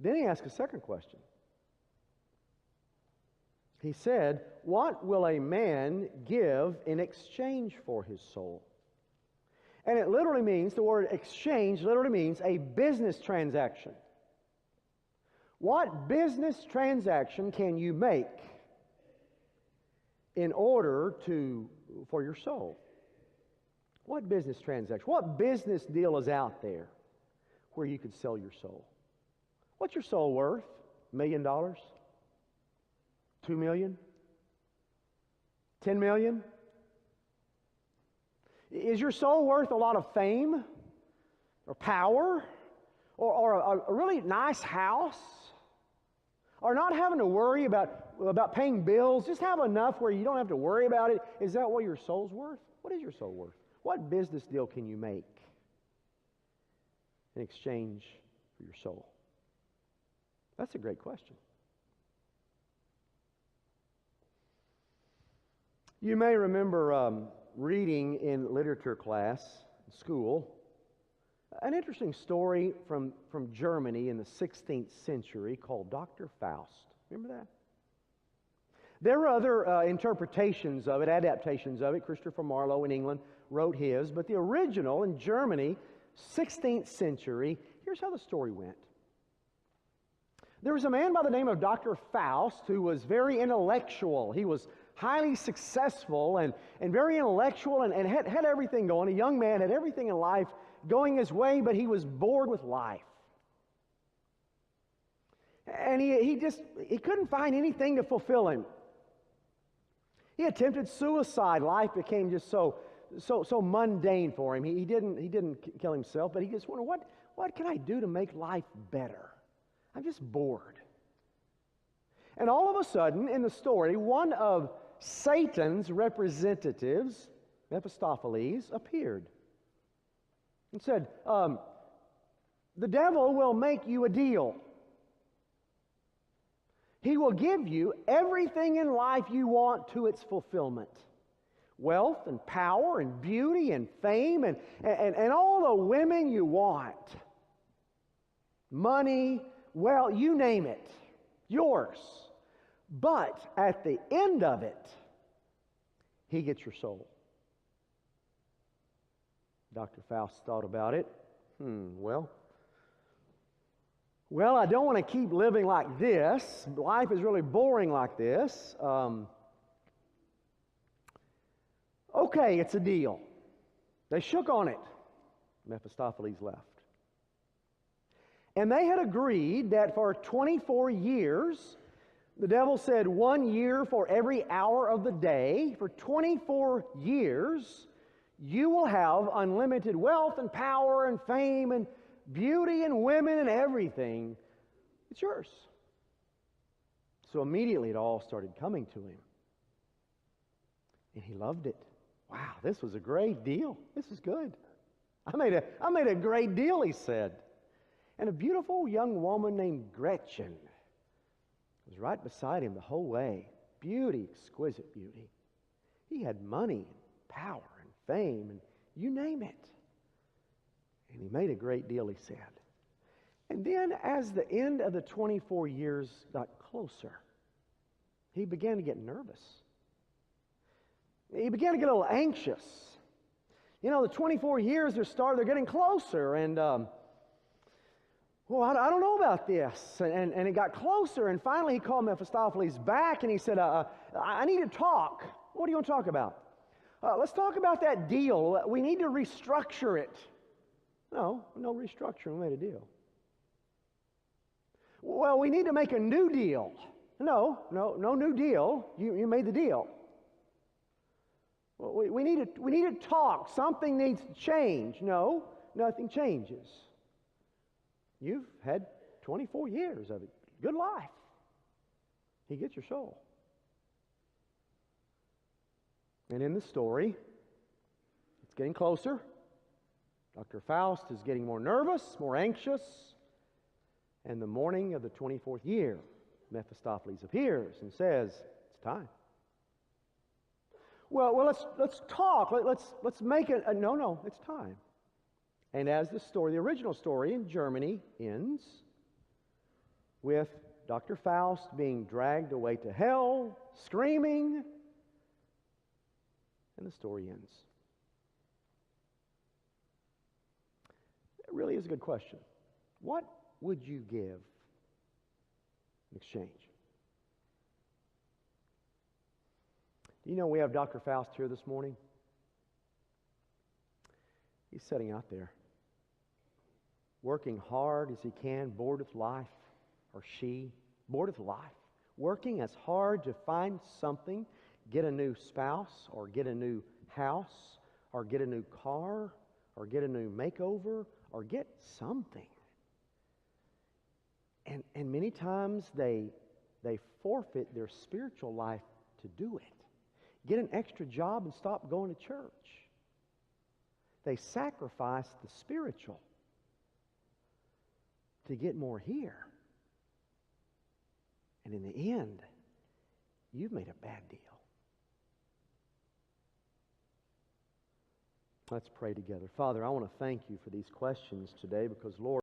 Then he asked a second question. He said, what will a man give in exchange for his soul? And it literally means, the word exchange literally means a business transaction. What business transaction can you make in order for your soul? What business transaction? What business deal is out there where you could sell your soul? What's your soul worth? $1 million? $2 million? $10 million? Is your soul worth a lot of fame or power or a really nice house? Or not having to worry about paying bills, just have enough where you don't have to worry about it? Is that what your soul's worth? What is your soul worth? What business deal can you make in exchange for your soul? That's a great question. You may remember reading in literature class in school an interesting story from Germany in the 16th century called Dr. Faust. Remember that? There were other interpretations of it, adaptations of it. Christopher Marlowe in England wrote his, but the original in Germany, 16th century, here's how the story went. There was a man by the name of Dr. Faust who was very intellectual. He was highly successful and very intellectual and had everything going. A young man had everything in life going his way, but he was bored with life. And he couldn't find anything to fulfill him. He attempted suicide. Life became just so mundane for him. He didn't kill himself, but he just wondered, what can I do to make life better? I'm just bored. And all of a sudden, in the story, one of Satan's representatives, Mephistopheles, appeared and said, the devil will make you a deal. He will give you everything in life you want to its fulfillment. Wealth and power and beauty and fame and all the women you want. Money, well, you name it. Yours. But at the end of it, he gets your soul. Dr. Faust thought about it. Well, I don't want to keep living like this. Life is really boring like this. Okay, it's a deal. They shook on it. Mephistopheles left. And they had agreed that for 24 years, the devil said 1 year for every hour of the day, for 24 years, you will have unlimited wealth and power and fame and beauty and women and everything. It's yours. So immediately it all started coming to him. And he loved it. Wow, this was a great deal. This is good. I made a great deal, he said. And a beautiful young woman named Gretchen was right beside him the whole way. Beauty, exquisite beauty. He had money and power and fame and you name it. And he made a great deal, he said. And then as the end of the 24 years got closer, he began to get nervous. He began to get a little anxious. You know, the 24 years they're getting closer and well, I don't know about this. And it got closer, and finally he called Mephistopheles back, and he said, I need to talk. What do you want to talk about? Let's talk about that deal. We need to restructure it. No restructuring. We made a deal. Well, we need to make a new deal. No new deal. You made the deal. Well, we need to talk. Something needs to change. No, nothing changes. You've had 24 years of it. Good life. He gets your soul. And in the story, it's getting closer. Dr. Faust is getting more nervous, more anxious. And the morning of the 24th year, Mephistopheles appears and says, it's time. Well, let's talk. Let's make it. No, it's time. And as the original story in Germany ends, with Dr. Faust being dragged away to hell, screaming, and the story ends. It really is a good question. What would you give in exchange? Do you know we have Dr. Faust here this morning? He's sitting out there, working hard as he can, bored with life, or she, bored with life, working as hard to find something, get a new spouse, or get a new house, or get a new car, or get a new makeover, or get something. And many times they forfeit their spiritual life to do it. Get an extra job and stop going to church. They sacrifice the spiritual to get more here. And in the end, you've made a bad deal. Let's pray together. Father, I want to thank you for these questions today because, Lord,